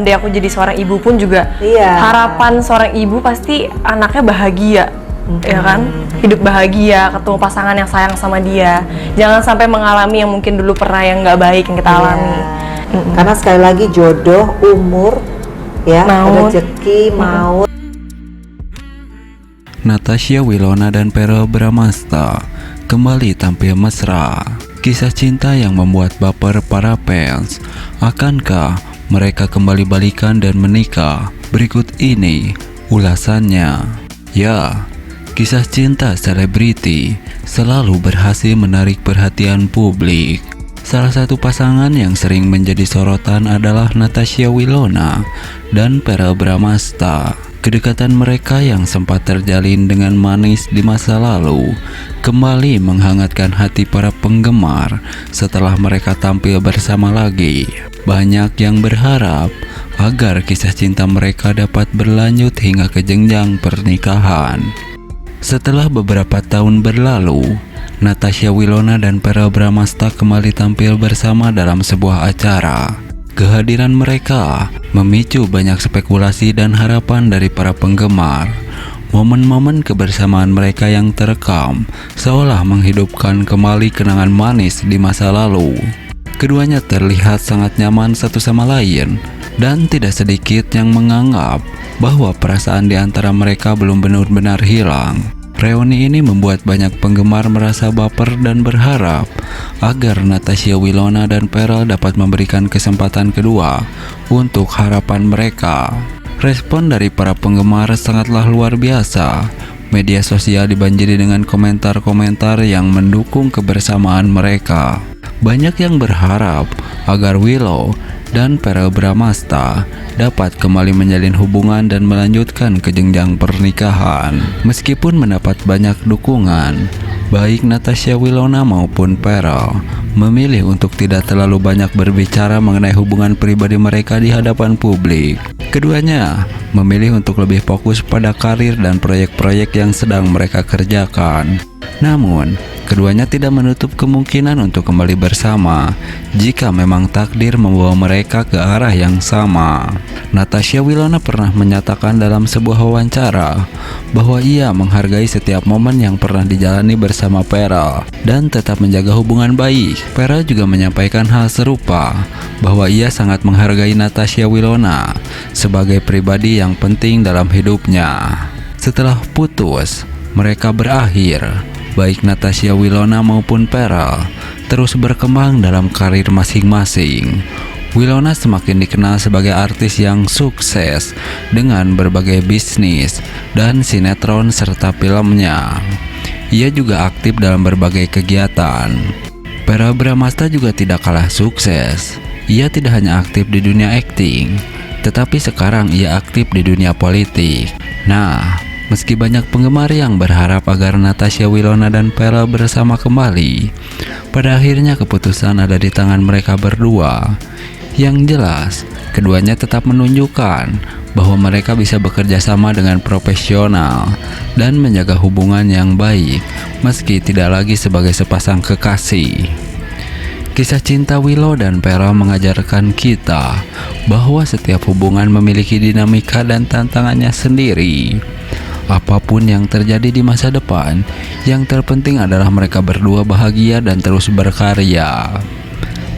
someday aku jadi seorang ibu pun juga Iya. harapan seorang ibu pasti anaknya bahagia, ya kan? Hidup bahagia, ketemu pasangan yang sayang sama dia. Jangan sampai mengalami yang mungkin dulu pernah yang nggak baik yang kita alami. Karena sekali lagi jodoh, umur, ya, Maut. rezeki, maut. Natasha Wilona dan Verrell Bramasta kembali tampil mesra. Kisah cinta yang membuat baper para fans. Akankah mereka kembali balikan dan menikah? Berikut ini ulasannya. Ya, kisah cinta selebriti selalu berhasil menarik perhatian publik. Salah satu pasangan yang sering menjadi sorotan adalah Natasha Wilona dan Verrell Bramasta. Kedekatan mereka yang sempat terjalin dengan manis di masa lalu kembali menghangatkan hati para penggemar setelah mereka tampil bersama lagi. Banyak yang berharap agar kisah cinta mereka dapat berlanjut hingga ke jenjang pernikahan. Setelah beberapa tahun berlalu, Natasha Wilona dan Verrell Bramasta kembali tampil bersama dalam sebuah acara. Kehadiran mereka memicu banyak spekulasi dan harapan dari para penggemar. Momen-momen kebersamaan mereka yang terekam seolah menghidupkan kembali kenangan manis di masa lalu. Keduanya terlihat sangat nyaman satu sama lain dan tidak sedikit yang menganggap bahwa perasaan di antara mereka belum benar-benar hilang. Reuni ini membuat banyak penggemar merasa baper dan berharap agar Natasha Wilona dan Verrell dapat memberikan kesempatan kedua untuk harapan mereka. Respon dari para penggemar sangatlah luar biasa. Media sosial dibanjiri dengan komentar-komentar yang mendukung kebersamaan mereka. Banyak yang berharap agar Willow dan Verrell Bramasta dapat kembali menjalin hubungan dan melanjutkan ke jenjang pernikahan. Meskipun mendapat banyak dukungan, baik Natasha Wilona maupun Verrell memilih untuk tidak terlalu banyak berbicara mengenai hubungan pribadi mereka di hadapan publik. Keduanya memilih untuk lebih fokus pada karir dan proyek-proyek yang sedang mereka kerjakan. Namun, keduanya tidak menutup kemungkinan untuk kembali bersama jika memang takdir membawa mereka ke arah yang sama. Natasha Wilona pernah menyatakan dalam sebuah wawancara bahwa ia menghargai setiap momen yang pernah dijalani bersama Verrell dan tetap menjaga hubungan baik. Verrell juga menyampaikan hal serupa, bahwa ia sangat menghargai Natasha Wilona sebagai pribadi yang penting dalam hidupnya. Setelah putus, mereka berakhir. Baik Natasha Wilona maupun Verrell terus berkembang dalam karir masing-masing. Wilona semakin dikenal sebagai artis yang sukses dengan berbagai bisnis dan sinetron serta filmnya. Ia juga aktif dalam berbagai kegiatan. Verrell Bramasta juga tidak kalah sukses. Ia tidak hanya aktif di dunia akting, tetapi sekarang ia aktif di dunia politik. Nah, meski banyak penggemar yang berharap agar Natasha Wilona dan Verrell bersama kembali, pada akhirnya keputusan ada di tangan mereka berdua. Yang jelas, keduanya tetap menunjukkan bahwa mereka bisa bekerja sama dengan profesional dan menjaga hubungan yang baik meski tidak lagi sebagai sepasang kekasih. Kisah cinta Willow dan Verrell mengajarkan kita bahwa setiap hubungan memiliki dinamika dan tantangannya sendiri. Apapun yang terjadi di masa depan, yang terpenting adalah mereka berdua bahagia dan terus berkarya.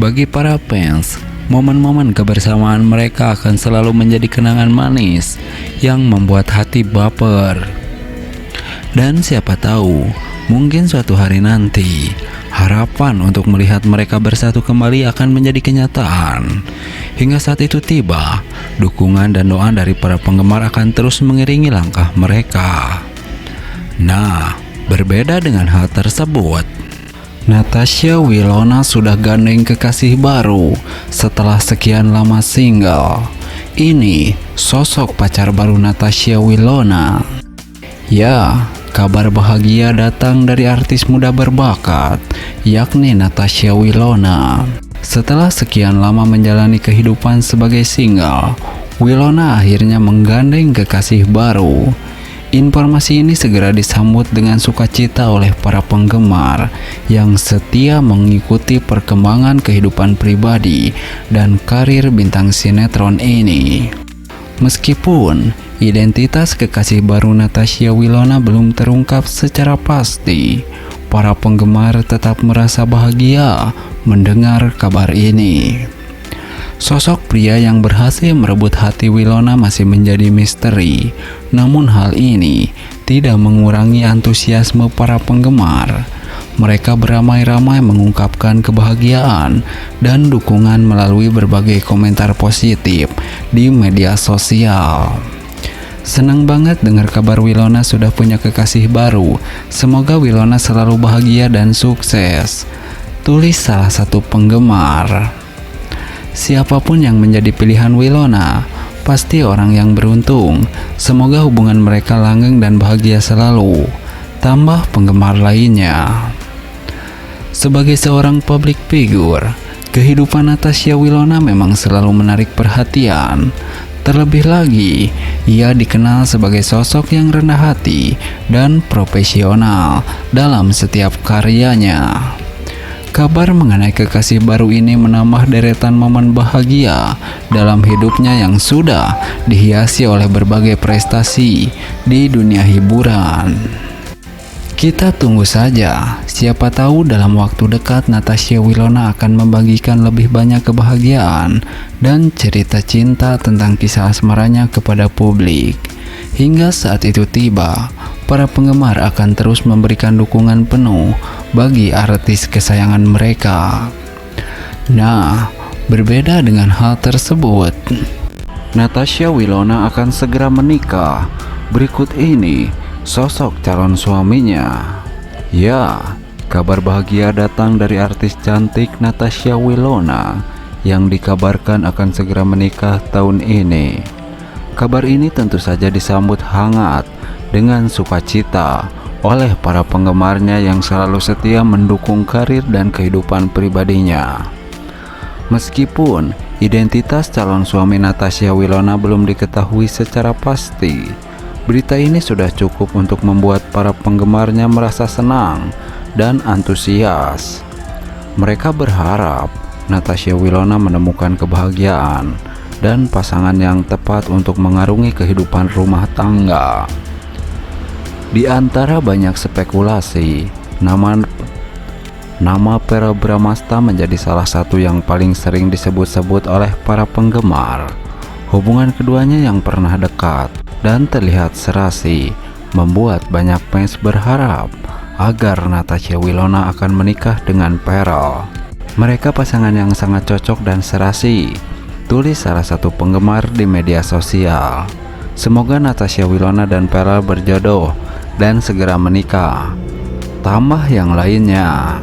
Bagi para fans, momen-momen kebersamaan mereka akan selalu menjadi kenangan manis yang membuat hati baper. Dan siapa tahu, mungkin suatu hari nanti harapan untuk melihat mereka bersatu kembali akan menjadi kenyataan. Hingga saat itu tiba, dukungan dan doa dari para penggemar akan terus mengiringi langkah mereka. Nah, berbeda dengan hal tersebut, Natasha Wilona sudah gandeng kekasih baru setelah sekian lama single. Ini sosok pacar baru Natasha Wilona. Ya, kabar bahagia datang dari artis muda berbakat, yakni Natasha Wilona. Setelah sekian lama menjalani kehidupan sebagai single, Wilona akhirnya menggandeng kekasih baru. Informasi ini segera disambut dengan sukacita oleh para penggemar yang setia mengikuti perkembangan kehidupan pribadi dan karir bintang sinetron ini. Meskipun identitas kekasih baru Natasha Wilona belum terungkap secara pasti, para penggemar tetap merasa bahagia mendengar kabar ini. Sosok pria yang berhasil merebut hati Wilona masih menjadi misteri, namun hal ini tidak mengurangi antusiasme para penggemar. Mereka beramai-ramai mengungkapkan kebahagiaan dan dukungan melalui berbagai komentar positif di media sosial. Senang banget dengar kabar Wilona sudah punya kekasih baru. Semoga Wilona selalu bahagia dan sukses, tulis salah satu penggemar. Siapapun yang menjadi pilihan Wilona, pasti orang yang beruntung. Semoga hubungan mereka langgeng dan bahagia selalu, tambah penggemar lainnya. Sebagai seorang public figure, kehidupan Natasha Wilona memang selalu menarik perhatian. Terlebih lagi, ia dikenal sebagai sosok yang rendah hati dan profesional dalam setiap karyanya. Kabar mengenai kekasih baru ini menambah deretan momen bahagia dalam hidupnya yang sudah dihiasi oleh berbagai prestasi di dunia hiburan. Kita tunggu saja, siapa tahu dalam waktu dekat Natasha Wilona akan membagikan lebih banyak kebahagiaan dan cerita cinta tentang kisah asmaranya kepada publik. Hingga saat itu tiba, para penggemar akan terus memberikan dukungan penuh bagi artis kesayangan mereka. Nah, berbeda dengan hal tersebut, Natasha Wilona akan segera menikah. Berikut ini sosok calon suaminya. Ya, kabar bahagia datang dari artis cantik Natasha Wilona yang dikabarkan akan segera menikah tahun ini. Kabar ini tentu saja disambut hangat dengan sukacita oleh para penggemarnya yang selalu setia mendukung karir dan kehidupan pribadinya. Meskipun identitas calon suami Natasha Wilona belum diketahui secara pasti, berita ini sudah cukup untuk membuat para penggemarnya merasa senang dan antusias. Mereka berharap Natasha Wilona menemukan kebahagiaan dan pasangan yang tepat untuk mengarungi kehidupan rumah tangga. Di antara banyak spekulasi, nama Verrell Bramasta menjadi salah satu yang paling sering disebut-sebut oleh para penggemar. Hubungan keduanya yang pernah dekat dan terlihat serasi membuat banyak fans berharap agar Natasha Wilona akan menikah dengan Verrell. Mereka pasangan yang sangat cocok dan serasi, tulis salah satu penggemar di media sosial. Semoga Natasha Wilona dan Verrell berjodoh dan segera menikah. Tambah yang lainnya,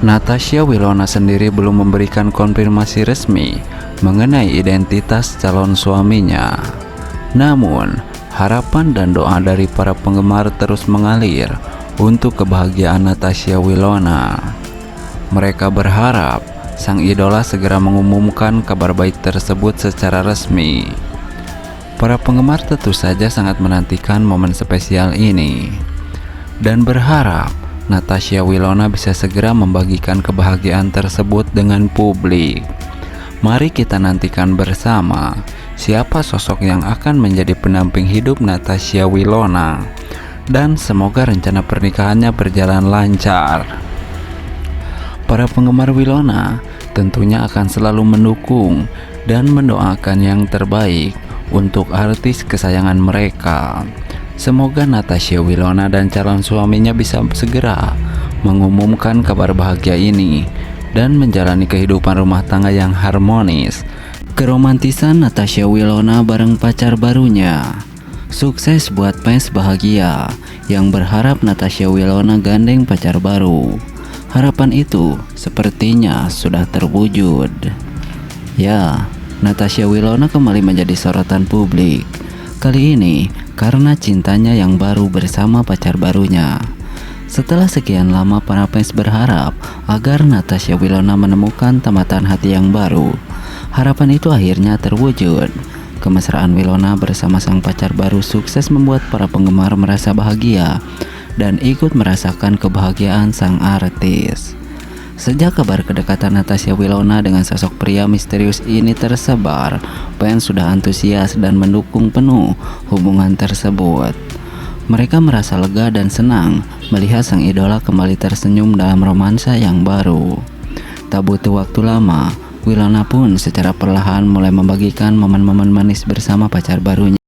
Natasha Wilona sendiri belum memberikan konfirmasi resmi mengenai identitas calon suaminya. Namun, harapan dan doa dari para penggemar terus mengalir untuk kebahagiaan Natasha Wilona. Mereka berharap sang idola segera mengumumkan kabar baik tersebut secara resmi. Para penggemar tentu saja sangat menantikan momen spesial ini dan berharap Natasha Wilona bisa segera membagikan kebahagiaan tersebut dengan publik. Mari kita nantikan bersama siapa sosok yang akan menjadi pendamping hidup Natasha Wilona, dan semoga rencana pernikahannya berjalan lancar. Para penggemar Wilona tentunya akan selalu mendukung dan mendoakan yang terbaik untuk artis kesayangan mereka. Semoga Natasha Wilona dan calon suaminya bisa segera mengumumkan kabar bahagia ini dan menjalani kehidupan rumah tangga yang harmonis. Keromantisan Natasha Wilona bareng pacar barunya. Sukses buat fans bahagia yang berharap Natasha Wilona gandeng pacar baru. Harapan itu sepertinya sudah terwujud. Ya, Natasha Wilona kembali menjadi sorotan publik. Kali ini karena cintanya yang baru bersama pacar barunya. Setelah sekian lama para fans berharap agar Natasha Wilona menemukan tamatan hati yang baru. Harapan itu akhirnya terwujud. Kemesraan Winona bersama sang pacar baru sukses membuat para penggemar merasa bahagia dan ikut merasakan kebahagiaan sang artis. Sejak kabar kedekatan Natasha Winona dengan sosok pria misterius ini tersebar, fans sudah antusias dan mendukung penuh hubungan tersebut. Mereka merasa lega dan senang melihat sang idola kembali tersenyum dalam romansa yang baru. Tak butuh waktu lama, Winona pun secara perlahan mulai membagikan momen-momen manis bersama pacar barunya.